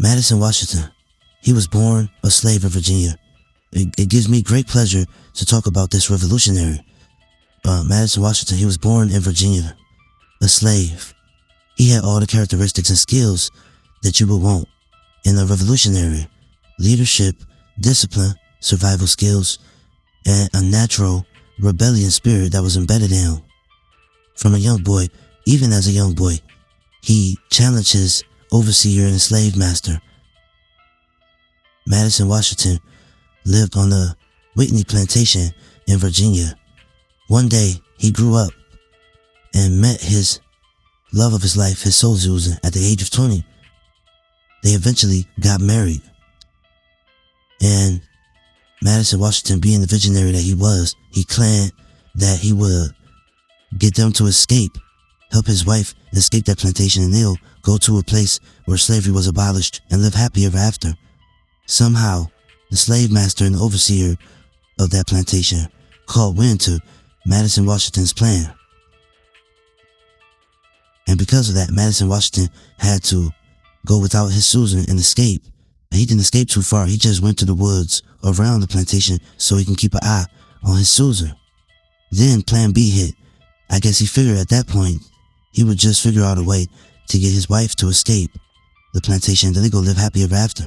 Madison Washington. He was born a slave in Virginia. It gives me great pleasure to talk about this revolutionary. Madison Washington, he was born in Virginia, a slave. He had all the characteristics and skills that you would want in a revolutionary: leadership, discipline, survival skills, and a natural rebellion spirit that was embedded in him. From a young boy, even as a young boy, he challenged his overseer and slave master. Madison Washington lived on the Whitney plantation in Virginia. One day, he grew up and met his love of his life, his soul Susan, at the age of 20. They eventually got married. And Madison Washington, being the visionary that he was, he planned that he would get them to escape, help his wife escape that plantation, and they'll go to a place where slavery was abolished and live happy ever after. Somehow, the slave master and the overseer of that plantation caught wind to Madison Washington's plan. And because of that, Madison Washington had to go without his Susan and escape. He didn't escape too far. He just went to the woods around the plantation so he can keep an eye on his Susan. Then plan B hit. I guess he figured at that point he would just figure out a way to get his wife to escape the plantation, and then they go live happy ever after.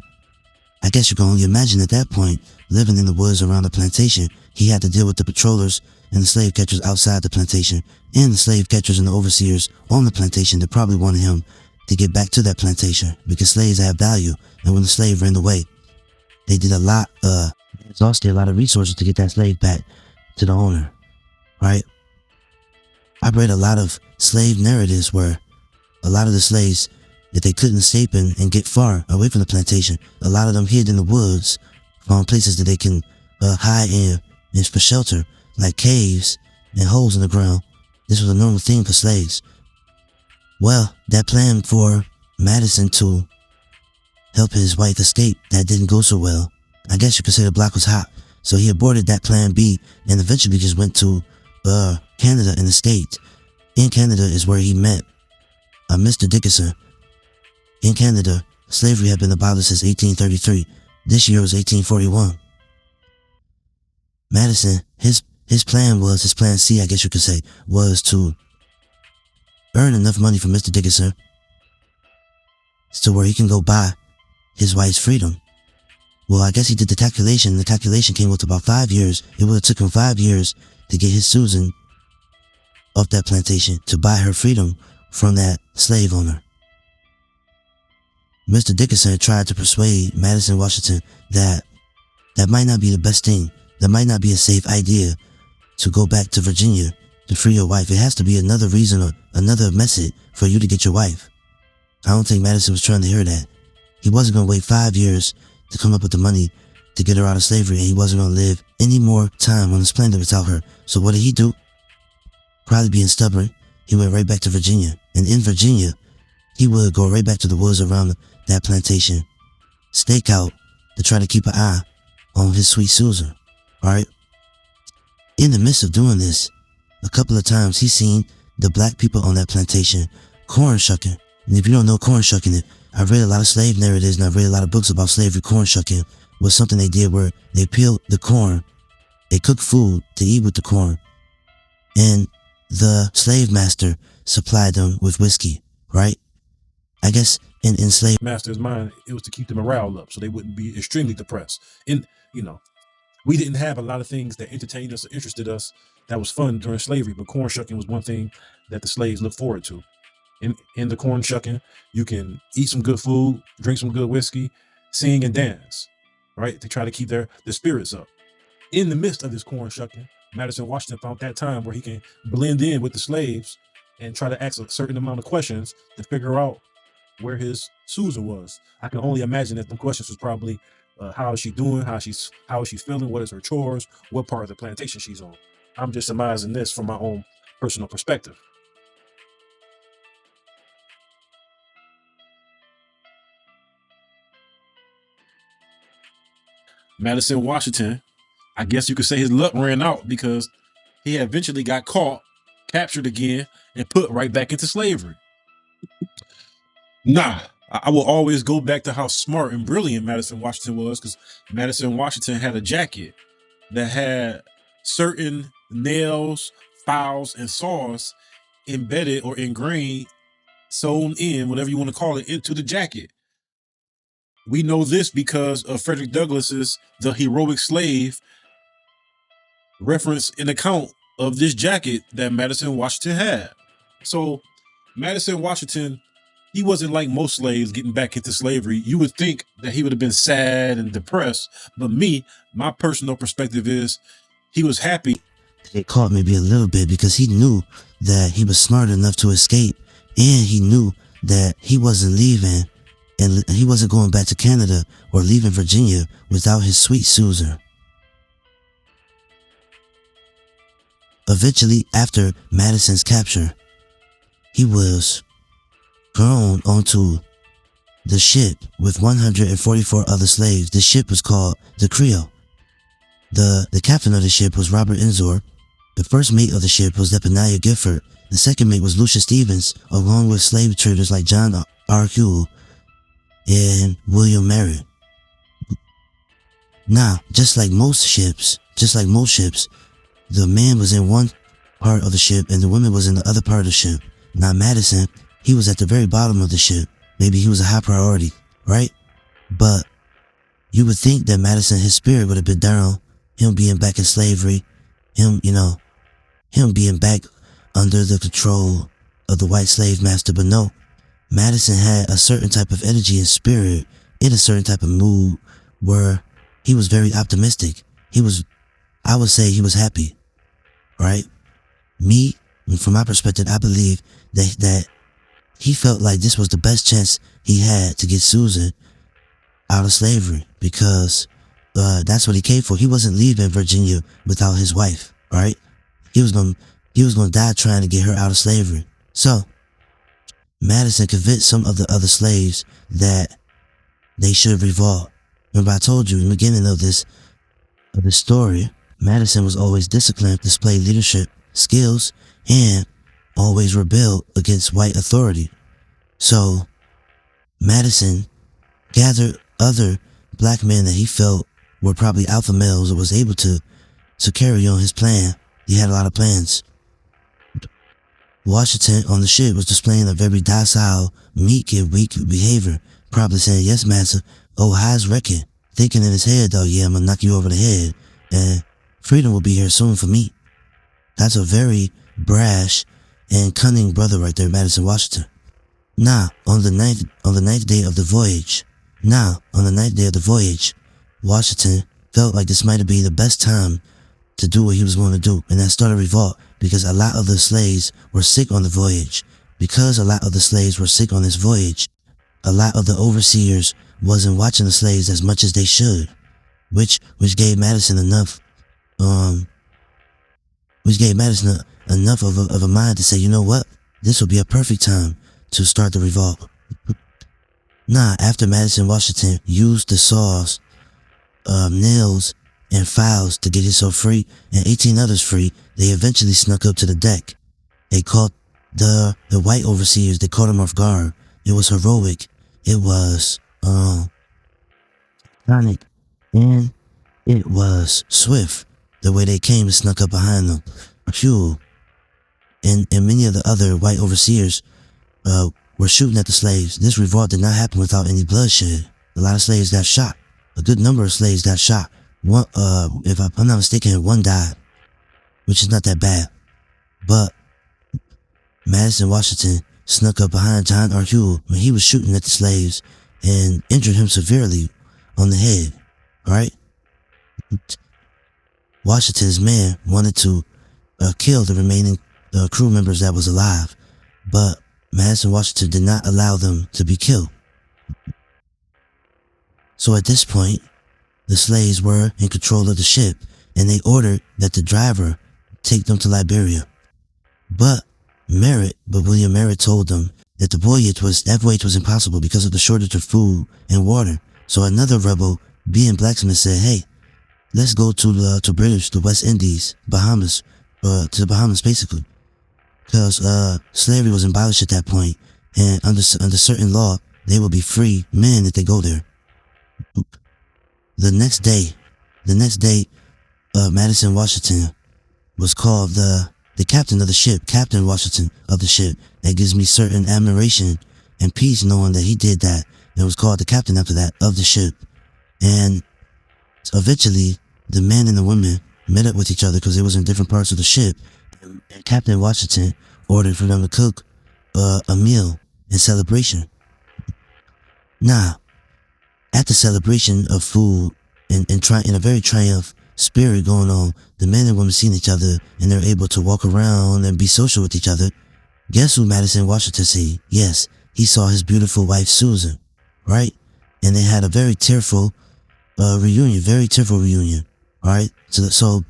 I guess you can only imagine at that point, living in the woods around the plantation, he had to deal with the patrollers and the slave catchers outside the plantation, and the slave catchers and the overseers on the plantation that probably wanted him to get back to that plantation, because slaves have value, and when the slave ran away, they did exhausted a lot of resources to get that slave back to the owner, right? I've read a lot of slave narratives where a lot of the slaves, if they couldn't escape and get far away from the plantation, a lot of them hid in the woods, found places that they can hide in and for shelter, like caves and holes in the ground. This was a normal thing for slaves. Well, that plan for Madison to help his wife escape, that didn't go so well. I guess you could say the block was hot. So he aborted that plan B and eventually just went to Canada and escaped. In Canada is where he met Mr. Dickinson. In Canada, slavery had been abolished since 1833. This year was 1841. Madison, his plan C, I guess you could say, was to earn enough money from Mr. Dickinson to where he can go buy his wife's freedom. Well, I guess he did the calculation, and the calculation came up to about 5 years. It would have took him 5 years to get his Susan off that plantation, to buy her freedom from that slave owner. Mr. Dickinson tried to persuade Madison Washington that might not be the best thing. That might not be a safe idea to go back to Virginia to free your wife. It has to be another reason or another method for you to get your wife. I don't think Madison was trying to hear that. He wasn't going to wait 5 years to come up with the money to get her out of slavery, and he wasn't going to live any more time on this planet without her. So what did he do? Probably being stubborn, he went right back to Virginia. And in Virginia, he would go right back to the woods around that plantation, stake out to try to keep an eye on his sweet Susan, alright? In the midst of doing this, a couple of times he's seen the black people on that plantation corn shucking. And if you don't know corn shucking, I've read a lot of slave narratives and I've read a lot of books about slavery. Corn shucking was something they did where they peeled the corn, they cooked food to eat with the corn, and the slave master supplied them with whiskey, right? I guess in slave master's mind, it was to keep the morale up so they wouldn't be extremely depressed. And, we didn't have a lot of things that entertained us or interested us that was fun during slavery, but corn shucking was one thing that the slaves looked forward to. In the corn shucking, you can eat some good food, drink some good whiskey, sing and dance, right? To try to keep their spirits up. In the midst of this corn shucking, Madison Washington found that time where he can blend in with the slaves and try to ask a certain amount of questions to figure out where his Susan was. I can only imagine that the questions was probably, how is she doing? How is she feeling? What is her chores? What part of the plantation she's on? I'm just surmising this from my own personal perspective. Madison Washington, I guess you could say his luck ran out because he eventually got caught, captured again, and put right back into slavery. Nah, I will always go back to how smart and brilliant Madison Washington was, because Madison Washington had a jacket that had certain nails, files, and saws embedded or ingrained, sewn in, whatever you want to call it, into the jacket. We know this because of Frederick Douglass's The Heroic Slave reference and account of this jacket that Madison Washington had. So Madison Washington, he wasn't like most slaves getting back into slavery. You would think that he would have been sad and depressed, but my personal perspective is he was happy. It caught maybe a little bit because he knew that he was smart enough to escape, and he knew that he wasn't leaving and he wasn't going back to Canada or leaving Virginia without his sweet Susan. Eventually, after Madison's capture, he was thrown onto the ship with 144 other slaves. The ship was called the Creole. The captain of the ship was Robert Ensor. The first mate of the ship was Zephaniah Gifford. The second mate was Lucius Stevens, along with slave traders like John R. Huell and William Merritt. Now, just like most ships, the man was in one part of the ship and the woman was in the other part of the ship. Now, Madison, he was at the very bottom of the ship. Maybe he was a high priority, right? But you would think that Madison, his spirit would have been down, him being back in slavery, him being back under the control of the white slave master. But no, Madison had a certain type of energy and spirit, in a certain type of mood where he was very optimistic. I would say he was happy, right? Me, from my perspective, I believe that he felt like this was the best chance he had to get Susan out of slavery, because that's what he came for. He wasn't leaving Virginia without his wife, right? He was gonna die trying to get her out of slavery. So Madison convinced some of the other slaves that they should revolt. Remember, I told you in the beginning of this story, Madison was always disciplined, displayed leadership skills, and always rebelled against white authority. So Madison gathered other black men that he felt were probably alpha males or was able to carry on his plan. He had a lot of plans. Washington on the ship was displaying a very docile, meek and weak behavior, probably saying, "Yes, master, oh, how's wrecking?" Thinking in his head, though, "Yeah, I'm gonna knock you over the head, and freedom will be here soon for me." That's a very brash and cunning brother right there, Madison Washington. Now, on the ninth day of the voyage, Washington felt like this might have been the best time to do what he was going to do, and that started a revolt, because a lot of the slaves were sick on the voyage. Because a lot of the slaves were sick on this voyage, a lot of the overseers wasn't watching the slaves as much as they should, which gave Madison enough of a mind to say, you know what, this will be a perfect time to start the revolt. Now, after Madison Washington used the saws, nails, and files to get himself free and 18 others free, they eventually snuck up to the deck. They caught the white overseers. They caught them off guard. It was heroic. It was iconic, and it was swift the way they came and snuck up behind them. Huell and many of the other white overseers were shooting at the slaves. This revolt did not happen without any bloodshed. A lot of slaves got shot. A good number of slaves got shot. One, if I'm not mistaken, one died, which is not that bad. But Madison Washington snuck up behind John R. Huell when he was shooting at the slaves and injured him severely on the head. Right? Washington's men wanted to kill the remaining crew members that was alive, but Madison Washington did not allow them to be killed. So at this point, the slaves were in control of the ship, and they ordered that the driver take them to Liberia. But William Merritt told them that that voyage was impossible because of the shortage of food and water. So another rebel being blacksmith said, hey, let's go to British, the West Indies, Bahamas, to the Bahamas basically. Because slavery was abolished at that point, and under certain law, they will be free men if they go there. The next day, Madison Washington was called the captain of the ship, Captain Washington of the ship. That gives me certain admiration and peace knowing that he did that. And was called the captain after that of the ship. And eventually, the men and the women met up with each other because they was in different parts of the ship. And Captain Washington ordered for them to cook a meal in celebration. Now, at the celebration of food and in a very triumph spirit going on, the men and women seen each other and they're able to walk around and be social with each other. Guess who Madison Washington see? Yes, he saw his beautiful wife Susan, right? And they had a very tearful reunion, right? So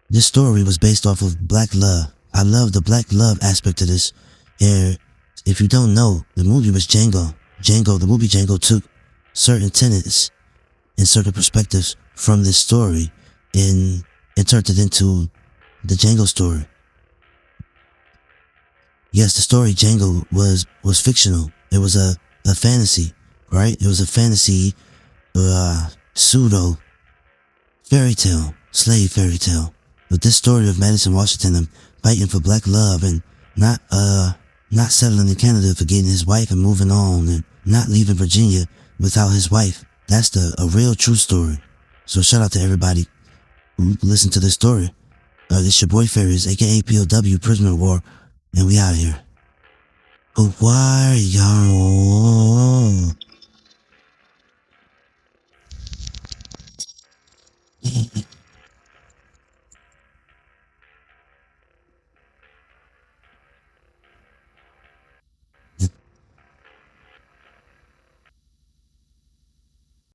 this story was based off of black love. I love the black love aspect of this. And if you don't know, the movie was Django. The movie Django took certain tenets and certain perspectives from this story and turned it into the Django story. Yes, the story Django was fictional. It was a fantasy, right? It was a fantasy, pseudo fairy tale, slave fairy tale. But this story of Madison Washington fighting for black love and not settling in Canada, for getting his wife and moving on, and not leaving Virginia without his wife. That's a real true story. So shout out to everybody who listened to this story. This your boy Fairies, aka POW, Prisoner of War, and we out here. A warrior.